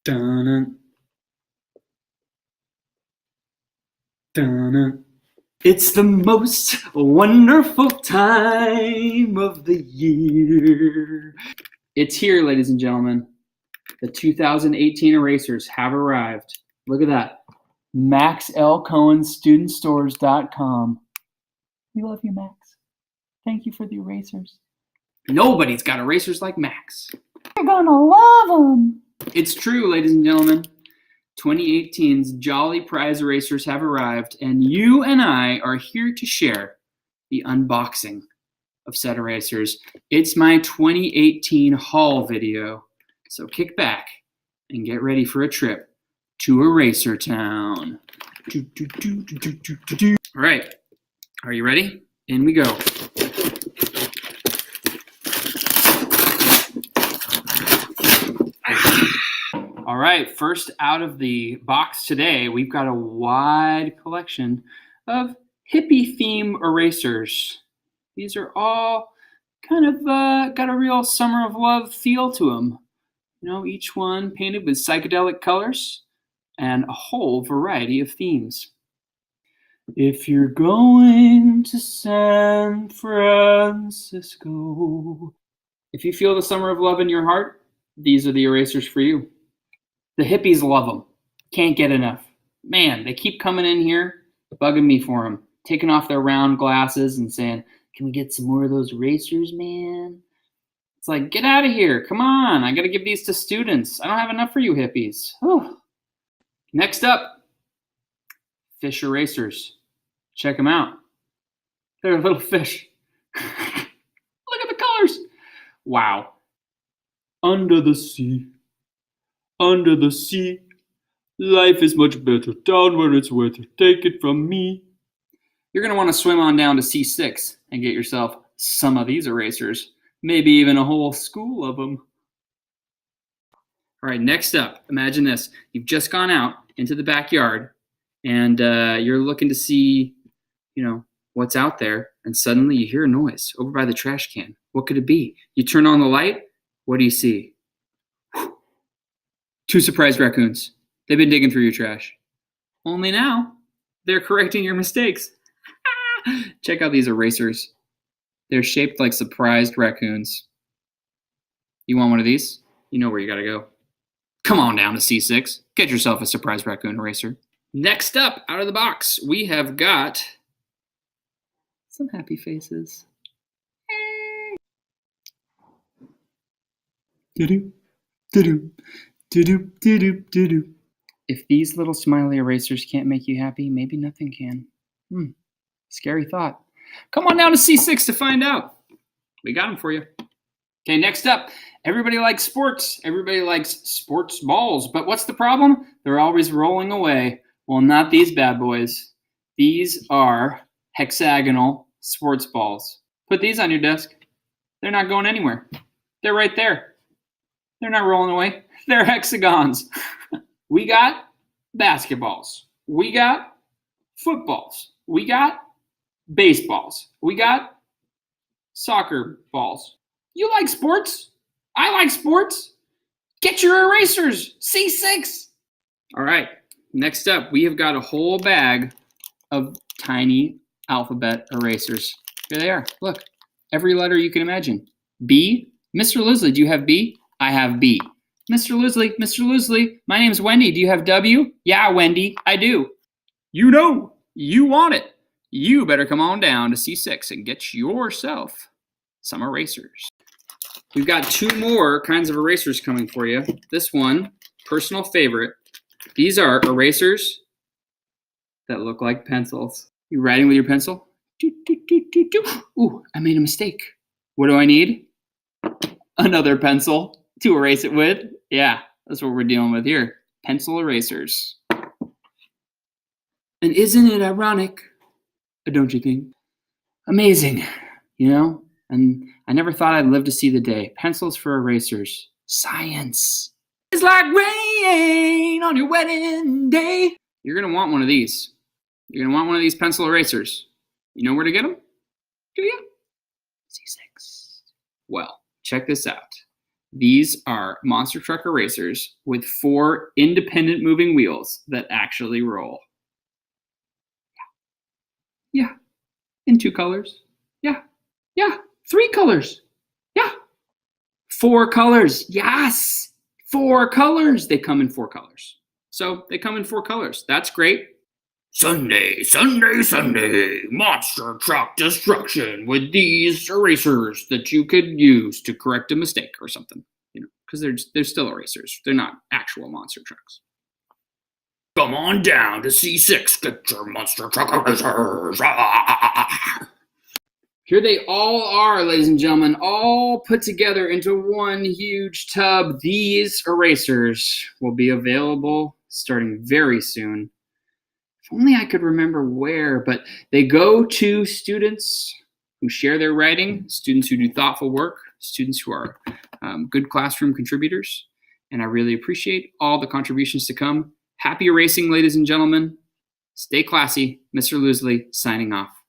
Dun, dun. It's the most wonderful time of the year. It's here, ladies and gentlemen. The 2018 erasers have arrived. Look at that. MaxLCohenStudentStores.com. We love you, Max. Thank you for the erasers. Nobody's got erasers like Max. You're gonna love them. It's true, ladies and gentlemen. 2018's Jolly Prize erasers have arrived, and you and I are here to share the unboxing of said erasers. It's my 2018 haul video, so kick back and get ready for a trip to Eraser Town. All right, are you ready? In we go. All right, first out of the box today, we've got a wide collection of hippie theme erasers. These are all kind of got a real summer of love feel to them. You know, each one painted with psychedelic colors and a whole variety of themes. If you're going to San Francisco, if you feel the summer of love in your heart, these are the erasers for you. The hippies love them. Can't get enough. Man, they keep coming in here, bugging me for them, taking off their round glasses and saying, "Can we get some more of those erasers, man?" It's like, get out of here. Come on. I got to give these to students. I don't have enough for you hippies. Whew. Next up, fish erasers. Check them out. They're little fish. Look at the colors. Wow. Under the sea. Under the sea. Life is much better down where it's wetter. Take it from me. You're going to want to swim on down to C6 and get yourself some of these erasers. Maybe even a whole school of them. All right, next up, imagine this. You've just gone out into the backyard and you're looking to see, what's out there. And suddenly you hear a noise over by the trash can. What could it be? You turn on the light. What do you see? Whew. 2 surprised raccoons. They've been digging through your trash. Only now, they're correcting your mistakes. Check out these erasers. They're shaped like surprised raccoons. You want one of these? You know where you gotta go. Come on down to C6. Get yourself a surprised raccoon eraser. Next up, out of the box, we have got some happy faces. If these little smiley erasers can't make you happy, maybe nothing can. Scary thought. Come on down to C6 to find out. We got them for you. Okay, next up, everybody likes sports. Everybody likes sports balls. But what's the problem? They're always rolling away. Well, not these bad boys. These are hexagonal sports balls. Put these on your desk. They're not going anywhere. They're right there. They're not rolling away. They're hexagons. We got basketballs. We got footballs. We got baseballs. We got soccer balls. You like sports? I like sports. Get your erasers. C6. All right. Next up, we have got a whole bag of tiny alphabet erasers. Here they are. Look. Every letter you can imagine. B. Mr. Loosley, do you have B? I have B. Mr. Loosley, my name's Wendy. Do you have W? Yeah, Wendy, I do. You want it. You better come on down to C6 and get yourself some erasers. We've got 2 more kinds of erasers coming for you. This one, personal favorite. These are erasers that look like pencils. You writing with your pencil? Ooh, I made a mistake. What do I need? Another pencil to erase it with. Yeah, that's what we're dealing with here. Pencil erasers. And isn't it ironic? Don't you think? Amazing, And I never thought I'd live to see the day. Pencils for erasers. Science. It's like rain on your wedding day. You're going to want one of these. You're going to want one of these pencil erasers. You know where to get them? Do you? C6. Well, check this out. These are monster truck erasers with 4 independent moving wheels that actually roll. Yeah. In 2 colors. Yeah. 3 colors. Yeah. 4 colors. Yes. 4 colors. They come in 4 colors. So they come in 4 colors. That's great. Sunday, monster truck destruction with these erasers that you could use to correct a mistake or something, because they're still erasers. They're not actual monster trucks. Come on down to C6, get your monster truck erasers. Here they all are, ladies and gentlemen, all put together into one huge tub. These erasers will be available starting very soon. If only I could remember where, but they go to students who share their writing, students who do thoughtful work, students who are good classroom contributors, and I really appreciate all the contributions to come. Happy erasing, ladies and gentlemen. Stay classy. Mr. Loosley signing off.